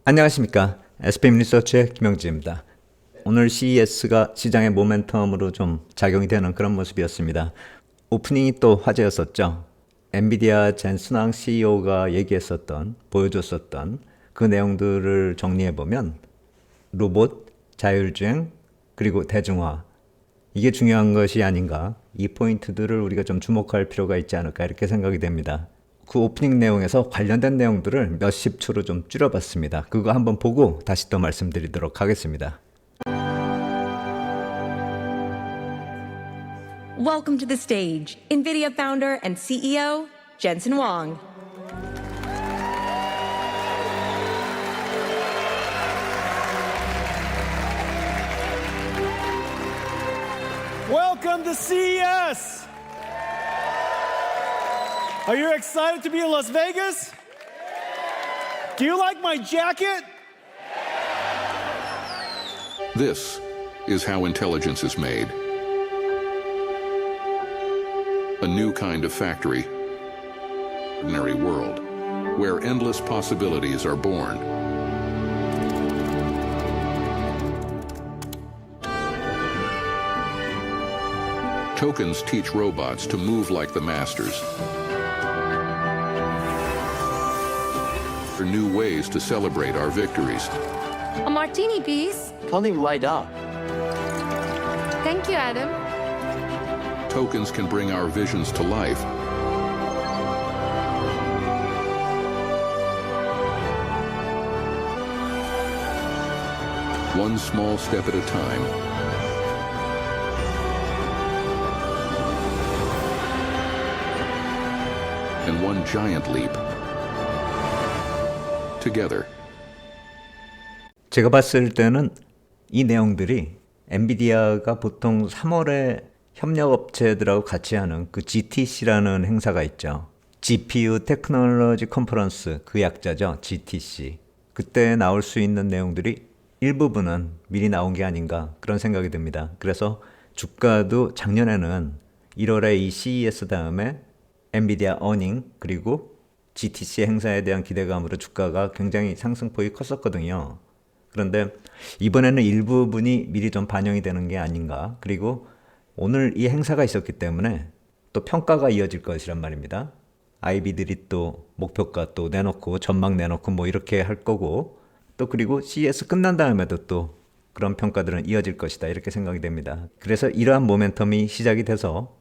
안녕하십니까. SPM 리서치의 김영지입니다. 오늘 CES가 시장의 모멘텀으로 좀 작용이 되는 그런 모습이었습니다. 오프닝이 또 화제였었죠. 엔비디아 젠슨왕 CEO가 얘기했었던, 보여줬었던 그 내용들을 정리해보면 로봇, 자율주행, 그리고 대중화, 이게 중요한 것이 아닌가, 이 포인트들을 우리가 좀 주목할 필요가 있지 않을까 이렇게 생각이 됩니다. 그 오프닝 내용에서 관련된 내용들을 몇십 초로 좀 줄여봤습니다. 그거 한번 보고 다시 또 말씀드리도록 하겠습니다. Welcome to the stage, NVIDIA founder and CEO, Jensen Huang. Welcome to CES! Are you excited to be in Las Vegas? Do you like my jacket? This is how intelligence is made. A new kind of factory, ordinary world, where endless possibilities are born. Tokens teach robots to move like the masters. For new ways to celebrate our victories. A martini, please. Something light up. Thank you, Adam. Tokens can bring our visions to life. One small step at a time. And one giant leap. Together. 제가 봤을 때는 이 내용들이 엔비디아가 보통 3월에 협력업체들하고 같이 하는 그 GTC라는 행사가 있죠. GPU 테크놀로지 컨퍼런스, 그 약자죠. GTC. 그때 나올 수 있는 내용들이 일부분은 미리 나온 게 아닌가 그런 생각이 듭니다. 그래서 주가도 작년에는 1월에 이 CES 다음에 엔비디아 어닝 그리고 GTC 행사에 대한 기대감으로 주가가 굉장히 상승폭이 컸었거든요. 그런데 이번에는 일부분이 미리 좀 반영이 되는 게 아닌가. 그리고 오늘 이 행사가 있었기 때문에 또 평가가 이어질 것이란 말입니다. IB들이 또 목표가 또 내놓고 전망 내놓고 뭐 이렇게 할 거고 또 그리고 CES 끝난 다음에도 또 그런 평가들은 이어질 것이다 이렇게 생각이 됩니다. 그래서 이러한 모멘텀이 시작이 돼서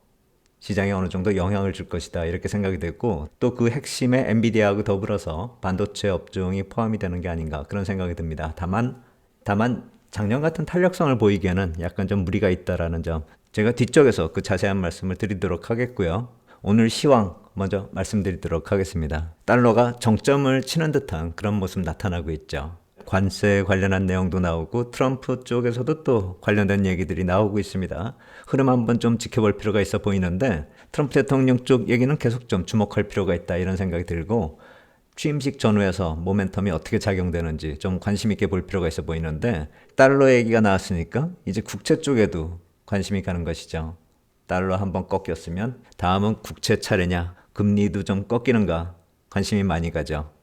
시장에 어느 정도 영향을 줄 것이다 이렇게 생각이 됐고 또 그 핵심에 엔비디아하고 더불어서 반도체 업종이 포함이 되는 게 아닌가 그런 생각이 듭니다. 다만 작년 같은 탄력성을 보이기에는 약간 좀 무리가 있다라는 점 제가 뒤쪽에서 그 자세한 말씀을 드리도록 하겠고요. 오늘 시황 먼저 말씀드리도록 하겠습니다. 달러가 정점을 치는 듯한 그런 모습 나타나고 있죠. 관세 관련한 내용도 나오고 트럼프 쪽에서도 또 관련된 얘기들이 나오고 있습니다. 흐름 한번 좀 지켜볼 필요가 있어 보이는데 트럼프 대통령 쪽 얘기는 계속 좀 주목할 필요가 있다 이런 생각이 들고 취임식 전후에서 모멘텀이 어떻게 작용되는지 좀 관심 있게 볼 필요가 있어 보이는데 달러 얘기가 나왔으니까 이제 국채 쪽에도 관심이 가는 것이죠. 달러 한번 꺾였으면 다음은 국채 차례냐 금리도 좀 꺾이는가 관심이 많이 가죠.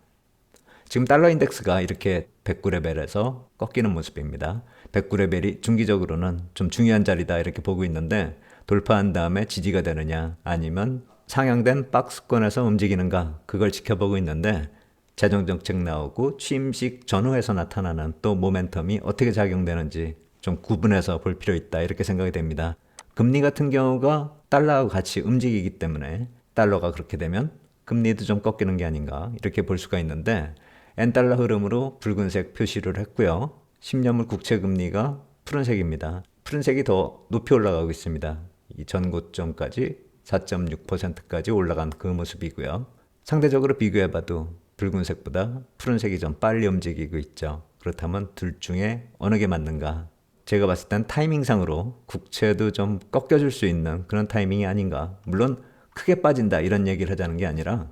지금 달러 인덱스가 이렇게 109레벨에서 꺾이는 모습입니다. 109레벨이 중기적으로는 좀 중요한 자리다 이렇게 보고 있는데 돌파한 다음에 지지가 되느냐 아니면 상향된 박스권에서 움직이는가 그걸 지켜보고 있는데 재정정책 나오고 취임식 전후에서 나타나는 또 모멘텀이 어떻게 작용되는지 좀 구분해서 볼 필요 있다 이렇게 생각이 됩니다. 금리 같은 경우가 달러하고 같이 움직이기 때문에 달러가 그렇게 되면 금리도 좀 꺾이는 게 아닌가 이렇게 볼 수가 있는데 엔달러 흐름으로 붉은색 표시를 했고요. 10년물 국채 금리가 푸른색입니다. 푸른색이 더 높이 올라가고 있습니다. 이 전고점까지 4.6%까지 올라간 그 모습이고요. 상대적으로 비교해봐도 붉은색보다 푸른색이 좀 빨리 움직이고 있죠. 그렇다면 둘 중에 어느 게 맞는가? 제가 봤을 땐 타이밍상으로 국채도 좀 꺾여줄 수 있는 그런 타이밍이 아닌가. 물론 크게 빠진다 이런 얘기를 하자는 게 아니라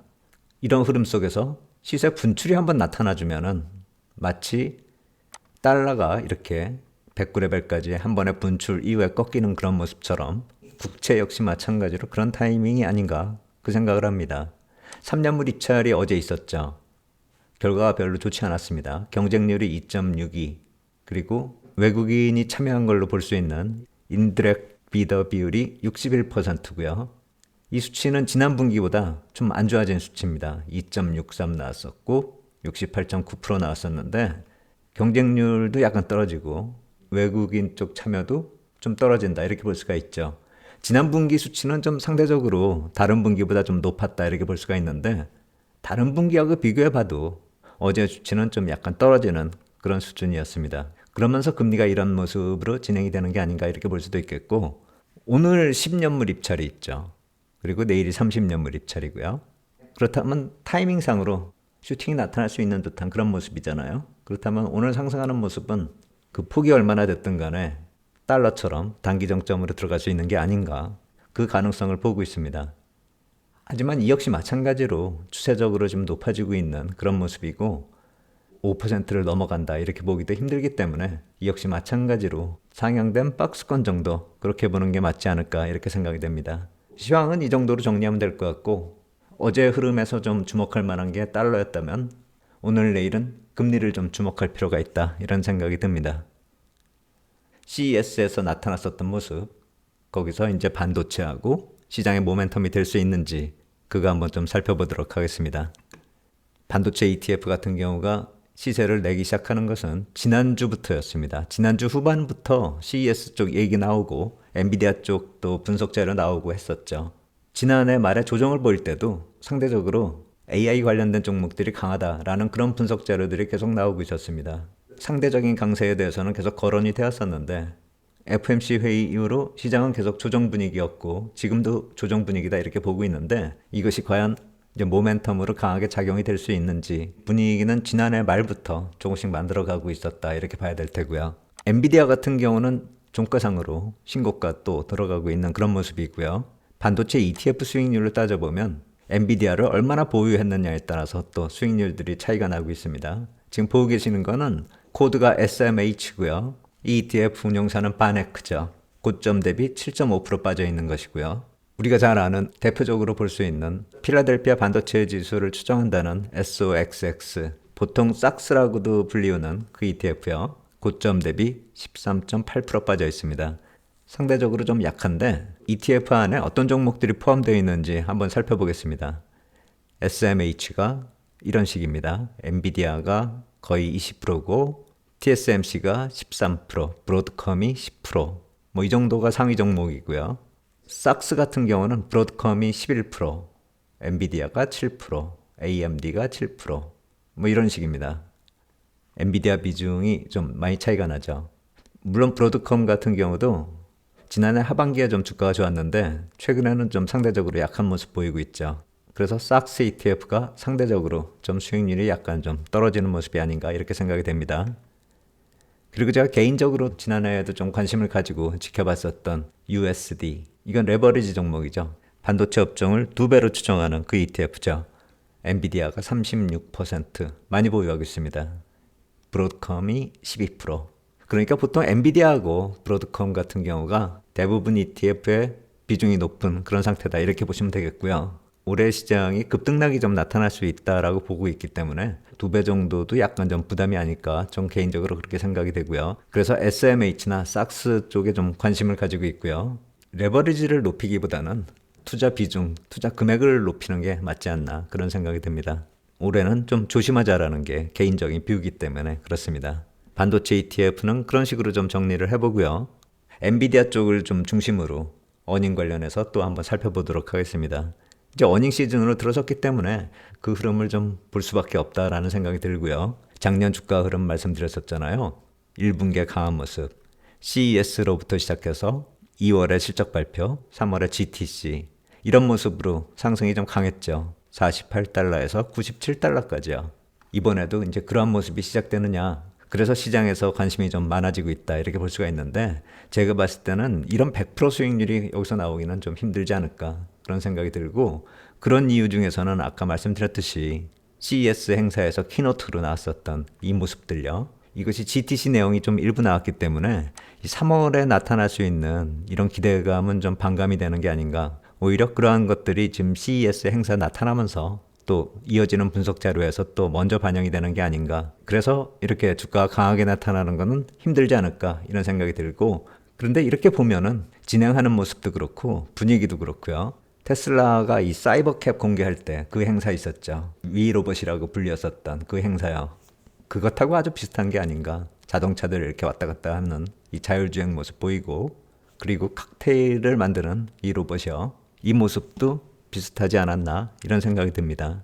이런 흐름 속에서 시세 분출이 한번 나타나주면은 마치 달러가 이렇게 109레벨까지 한 번에 분출 이후에 꺾이는 그런 모습처럼 국채 역시 마찬가지로 그런 타이밍이 아닌가 그 생각을 합니다. 3년물 입찰이 어제 있었죠. 결과가 별로 좋지 않았습니다. 경쟁률이 2.62, 그리고 외국인이 참여한 걸로 볼 수 있는 인디렉트 비더 비율이 61%고요. 이 수치는 지난 분기보다 좀 안 좋아진 수치입니다. 2.63 나왔었고 68.9% 나왔었는데 경쟁률도 약간 떨어지고 외국인 쪽 참여도 좀 떨어진다 이렇게 볼 수가 있죠. 지난 분기 수치는 좀 상대적으로 다른 분기보다 좀 높았다 이렇게 볼 수가 있는데 다른 분기하고 비교해 봐도 어제 수치는 좀 약간 떨어지는 그런 수준이었습니다. 그러면서 금리가 이런 모습으로 진행이 되는 게 아닌가 이렇게 볼 수도 있겠고, 오늘 10년물 입찰이 있죠. 그리고 내일이 30년물 입찰이고요. 그렇다면 타이밍상으로 슈팅이 나타날 수 있는 듯한 그런 모습이잖아요. 그렇다면 오늘 상승하는 모습은 그 폭이 얼마나 됐든 간에 달러처럼 단기 정점으로 들어갈 수 있는 게 아닌가, 그 가능성을 보고 있습니다. 하지만 이 역시 마찬가지로 추세적으로 좀 높아지고 있는 그런 모습이고 5%를 넘어간다 이렇게 보기도 힘들기 때문에 이 역시 마찬가지로 상향된 박스권 정도, 그렇게 보는 게 맞지 않을까 이렇게 생각이 됩니다. 시황은 이 정도로 정리하면 될 것 같고, 어제 흐름에서 좀 주목할 만한 게 달러였다면 오늘 내일은 금리를 좀 주목할 필요가 있다 이런 생각이 듭니다. CES에서 나타났었던 모습, 거기서 이제 반도체하고 시장의 모멘텀이 될 수 있는지 그거 한번 좀 살펴보도록 하겠습니다. 반도체 ETF 같은 경우가 시세를 내기 시작하는 것은 지난주부터였습니다. 지난주 후반부터 CES 쪽 얘기 나오고 엔비디아 쪽도 분석 자료 나오고 했었죠. 지난해 말에 조정을 보일 때도 상대적으로 AI 관련된 종목들이 강하다라는 그런 분석 자료들이 계속 나오고 있었습니다. 상대적인 강세에 대해서는 계속 거론이 되었었는데 FOMC 회의 이후로 시장은 계속 조정 분위기였고 지금도 조정 분위기다 이렇게 보고 있는데, 이것이 과연 이제 모멘텀으로 강하게 작용이 될 수 있는지 분위기는 지난해 말부터 조금씩 만들어가고 있었다 이렇게 봐야 될 테고요. 엔비디아 같은 경우는 종가상으로 신고가 또 들어가고 있는 그런 모습이고요. 반도체 ETF 수익률을 따져보면 엔비디아를 얼마나 보유했느냐에 따라서 또 수익률들이 차이가 나고 있습니다. 지금 보고 계시는 거는 코드가 SMH고요. 이 ETF 운용사는 바네크죠. 고점 대비 7.5% 빠져 있는 것이고요. 우리가 잘 아는, 대표적으로 볼 수 있는 필라델피아 반도체 지수를 추정한다는 SOXX, 보통 삭스라고도 불리우는 그 ETF요. 고점 대비 13.8% 빠져 있습니다. 상대적으로 좀 약한데 ETF 안에 어떤 종목들이 포함되어 있는지 한번 살펴보겠습니다. SMH가 이런 식입니다. 엔비디아가 거의 20%고 TSMC가 13%, 브로드컴이 10%, 뭐 이 정도가 상위 종목이고요. 삭스 같은 경우는 브로드컴이 11%, 엔비디아가 7%, AMD가 7%, 뭐 이런 식입니다. 엔비디아 비중이 좀 많이 차이가 나죠. 물론 브로드컴 같은 경우도 지난해 하반기에 좀 주가가 좋았는데 최근에는 좀 상대적으로 약한 모습 보이고 있죠. 그래서 삭스 ETF가 상대적으로 좀 수익률이 약간 좀 떨어지는 모습이 아닌가 이렇게 생각이 됩니다. 그리고 제가 개인적으로 지난해에도 좀 관심을 가지고 지켜봤었던 USD, 이건 레버리지 종목이죠. 반도체 업종을 2배로 추정하는 그 ETF죠. 엔비디아가 36% 많이 보유하고 있습니다. 브로드컴이 12%. 그러니까 보통 엔비디아하고 브로드컴 같은 경우가 대부분 ETF의 비중이 높은 그런 상태다 이렇게 보시면 되겠고요. 올해 시장이 급등락이 좀 나타날 수 있다라고 보고 있기 때문에 2배 정도도 약간 좀 부담이 아닐까 좀 개인적으로 그렇게 생각이 되고요. 그래서 SMH나 삭스 쪽에 좀 관심을 가지고 있고요. 레버리지를 높이기보다는 투자 비중, 투자 금액을 높이는 게 맞지 않나 그런 생각이 듭니다. 올해는 좀 조심하자라는 게 개인적인 뷰이기 때문에 그렇습니다. 반도체 ETF는 그런 식으로 좀 정리를 해보고요. 엔비디아 쪽을 좀 중심으로 어닝 관련해서 또 한번 살펴보도록 하겠습니다. 이제 어닝 시즌으로 들어섰기 때문에 그 흐름을 좀 볼 수밖에 없다라는 생각이 들고요. 작년 주가 흐름 말씀드렸었잖아요. 1분기의 강한 모습, CES로부터 시작해서 2월에 실적 발표, 3월에 GTC, 이런 모습으로 상승이 좀 강했죠. 48달러에서 97달러까지요. 이번에도 이제 그러한 모습이 시작되느냐, 그래서 시장에서 관심이 좀 많아지고 있다 이렇게 볼 수가 있는데, 제가 봤을 때는 이런 100% 수익률이 여기서 나오기는 좀 힘들지 않을까 그런 생각이 들고, 그런 이유 중에서는 아까 말씀드렸듯이 CES 행사에서 키노트로 나왔었던 이 모습들요. 이것이 GTC 내용이 좀 일부 나왔기 때문에 3월에 나타날 수 있는 이런 기대감은 좀 반감이 되는 게 아닌가. 오히려 그러한 것들이 지금 CES 행사에 나타나면서 또 이어지는 분석 자료에서 또 먼저 반영이 되는 게 아닌가. 그래서 이렇게 주가가 강하게 나타나는 것은 힘들지 않을까 이런 생각이 들고, 그런데 이렇게 보면은 진행하는 모습도 그렇고 분위기도 그렇고요. 테슬라가 이 사이버캡 공개할 때 그 행사 있었죠. 위로봇이라고 불렸었던 그 행사요. 그것하고 아주 비슷한 게 아닌가. 자동차들 이렇게 왔다 갔다 하는 이 자율주행 모습 보이고, 그리고 칵테일을 만드는 이 로봇이요. 이 모습도 비슷하지 않았나 이런 생각이 듭니다.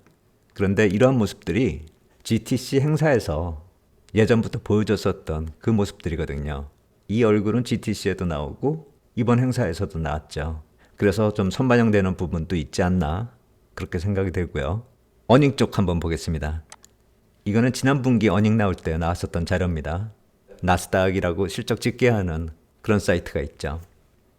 그런데 이러한 모습들이 GTC 행사에서 예전부터 보여줬었던 그 모습들이거든요. 이 얼굴은 GTC에도 나오고 이번 행사에서도 나왔죠. 그래서 좀 선반영되는 부분도 있지 않나 그렇게 생각이 되고요. 어닝 쪽 한번 보겠습니다. 이거는 지난 분기 어닝 나올 때 나왔었던 자료입니다. 나스닥이라고 실적 집계하는 그런 사이트가 있죠.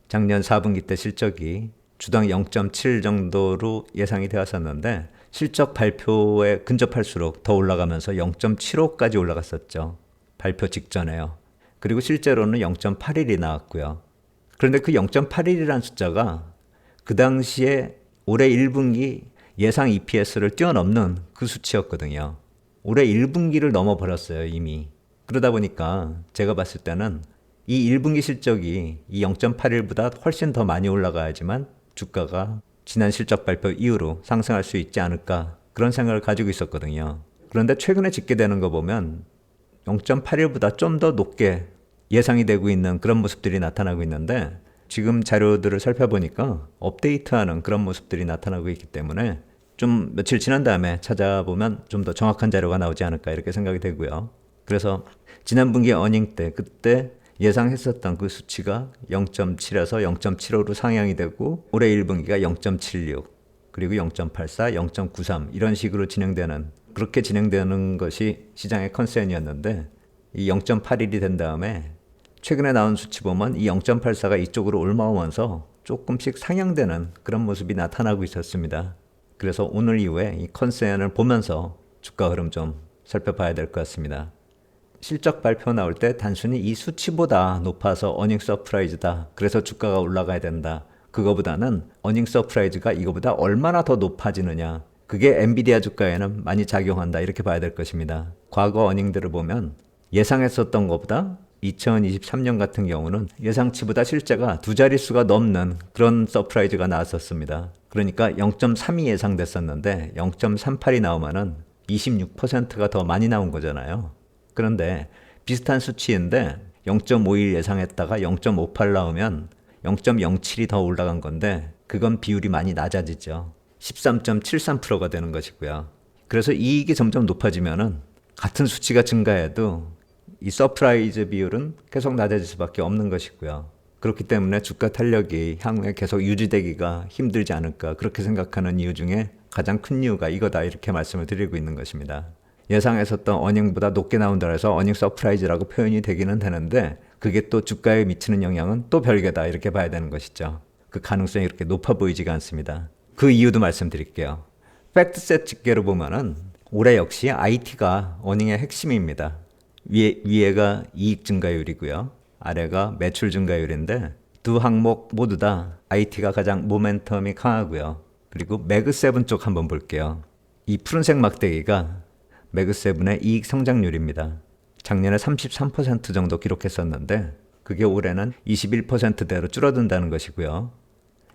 작년 4분기 때 실적이 주당 0.7 정도로 예상이 되었었는데 실적 발표에 근접할수록 더 올라가면서 0.75까지 올라갔었죠. 발표 직전에요. 그리고 실제로는 0.81이 나왔고요. 그런데 그 0.81이라는 숫자가 그 당시에 올해 1분기 예상 EPS를 뛰어넘는 그 수치였거든요. 올해 1분기를 넘어버렸어요, 이미. 그러다 보니까 제가 봤을 때는 이 1분기 실적이 이 0.81보다 훨씬 더 많이 올라가야지만 주가가 지난 실적 발표 이후로 상승할 수 있지 않을까 그런 생각을 가지고 있었거든요. 그런데 최근에 집계되는 거 보면 0.81보다 좀 더 높게 예상이 되고 있는 그런 모습들이 나타나고 있는데, 지금 자료들을 살펴보니까 업데이트하는 그런 모습들이 나타나고 있기 때문에 좀 며칠 지난 다음에 찾아보면 좀 더 정확한 자료가 나오지 않을까 이렇게 생각이 되고요. 그래서 지난 분기 어닝 때 그때 예상했었던 그 수치가 0.7에서 0.75로 상향이 되고 올해 1분기가 0.76 그리고 0.84, 0.93 이런 식으로 진행되는, 그렇게 진행되는 것이 시장의 컨센이었는데, 이 0.81이 된 다음에 최근에 나온 수치 보면 이 0.84가 이쪽으로 올라오면서 조금씩 상향되는 그런 모습이 나타나고 있었습니다. 그래서 오늘 이후에 이 컨센을 보면서 주가 흐름 좀 살펴봐야 될 것 같습니다. 실적 발표 나올 때 단순히 이 수치보다 높아서 어닝 서프라이즈다, 그래서 주가가 올라가야 된다, 그거보다는 어닝 서프라이즈가 이거보다 얼마나 더 높아지느냐, 그게 엔비디아 주가에는 많이 작용한다 이렇게 봐야 될 것입니다. 과거 어닝들을 보면 예상했었던 것보다 2023년 같은 경우는 예상치보다 실제가 두 자릿수가 넘는 그런 서프라이즈가 나왔었습니다. 그러니까 0.3이 예상됐었는데 0.38이 나오면은 26%가 더 많이 나온 거잖아요. 그런데 비슷한 수치인데 0.51 예상했다가 0.58 나오면 0.07이 더 올라간 건데, 그건 비율이 많이 낮아지죠. 13.73%가 되는 것이고요. 그래서 이익이 점점 높아지면은 같은 수치가 증가해도 이 서프라이즈 비율은 계속 낮아질 수밖에 없는 것이고요. 그렇기 때문에 주가 탄력이 향후에 계속 유지되기가 힘들지 않을까 그렇게 생각하는 이유 중에 가장 큰 이유가 이거다 이렇게 말씀을 드리고 있는 것입니다. 예상했었던 어닝보다 높게 나온다 해서 어닝 서프라이즈라고 표현이 되기는 되는데, 그게 또 주가에 미치는 영향은 또 별개다 이렇게 봐야 되는 것이죠. 그 가능성이 그렇게 높아 보이지가 않습니다. 그 이유도 말씀드릴게요. 팩트셋 집계로 보면은 올해 역시 IT가 어닝의 핵심입니다. 위에가 이익 증가율이고요. 아래가 매출 증가율인데, 두 항목 모두 다 IT가 가장 모멘텀이 강하고요. 그리고 매그7 쪽 한번 볼게요. 이 푸른색 막대기가 매그7의 이익 성장률입니다. 작년에 33% 정도 기록했었는데 그게 올해는 21%대로 줄어든다는 것이고요.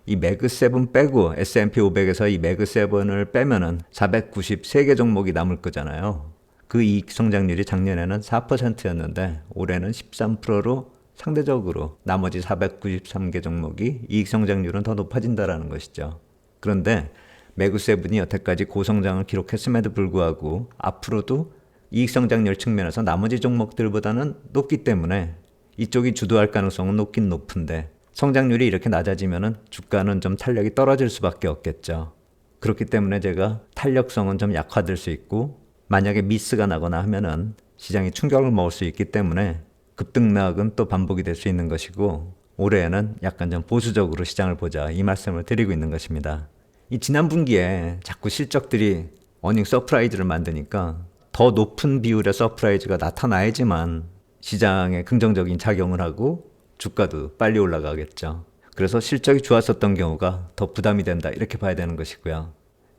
이 매그7 빼고 S&P 500에서 이 매그7을 빼면은 493개 종목이 남을 거잖아요. 그 이익 성장률이 작년에는 4%였는데 올해는 13%로 상대적으로 나머지 493개 종목이 이익 성장률은 더 높아진다라는 것이죠. 그런데 매그7이 여태까지 고성장을 기록했음에도 불구하고 앞으로도 이익 성장률 측면에서 나머지 종목들보다는 높기 때문에 이쪽이 주도할 가능성은 높긴 높은데, 성장률이 이렇게 낮아지면은 주가는 좀 탄력이 떨어질 수밖에 없겠죠. 그렇기 때문에 제가 탄력성은 좀 약화될 수 있고, 만약에 미스가 나거나 하면은 시장이 충격을 먹을 수 있기 때문에 급등락은 또 반복이 될 수 있는 것이고, 올해에는 약간 좀 보수적으로 시장을 보자 이 말씀을 드리고 있는 것입니다. 이 지난 분기에 자꾸 실적들이 어닝 서프라이즈를 만드니까 더 높은 비율의 서프라이즈가 나타나야지만 시장에 긍정적인 작용을 하고 주가도 빨리 올라가겠죠. 그래서 실적이 좋았었던 경우가 더 부담이 된다 이렇게 봐야 되는 것이고요.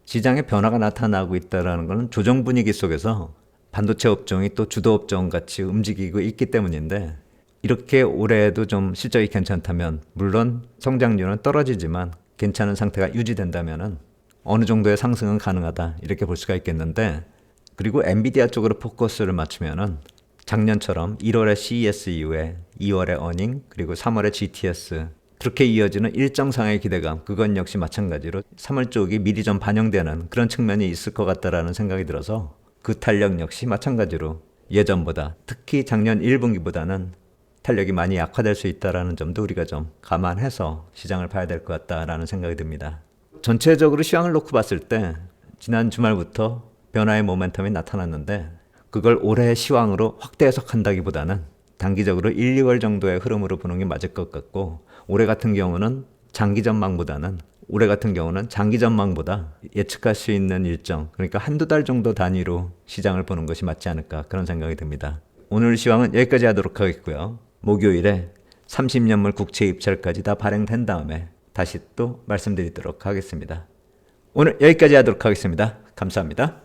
시장에 변화가 나타나고 있다는 것은 조정 분위기 속에서 반도체 업종이 또 주도 업종 같이 움직이고 있기 때문인데 이렇게 올해도 좀 실적이 괜찮다면 물론 성장률은 떨어지지만 괜찮은 상태가 유지된다면 어느 정도의 상승은 가능하다 이렇게 볼 수가 있겠는데 그리고 엔비디아 쪽으로 포커스를 맞추면은 작년처럼 1월에 CES 이후에 2월에 어닝 그리고 3월에 GTS 그렇게 이어지는 일정상의 기대감 그건 역시 마찬가지로 3월 쪽이 미리 좀 반영되는 그런 측면이 있을 것 같다라는 생각이 들어서 그 탄력 역시 마찬가지로 예전보다 특히 작년 1분기보다는 탄력이 많이 약화될 수 있다는 점도 우리가 좀 감안해서 시장을 봐야 될 것 같다라는 생각이 듭니다. 전체적으로 시황을 놓고 봤을 때 지난 주말부터 변화의 모멘텀이 나타났는데 그걸 올해의 시황으로 확대 해석한다기보다는 단기적으로 1, 2월 정도의 흐름으로 보는 게 맞을 것 같고 올해 같은 경우는 장기 전망보다는 올해 같은 경우는 장기 전망보다 예측할 수 있는 일정 그러니까 한두 달 정도 단위로 시장을 보는 것이 맞지 않을까 그런 생각이 듭니다. 오늘 시황은 여기까지 하도록 하겠고요. 목요일에 30년물 국채 입찰까지 다 발행된 다음에 다시 또 말씀드리도록 하겠습니다. 오늘 여기까지 하도록 하겠습니다. 감사합니다.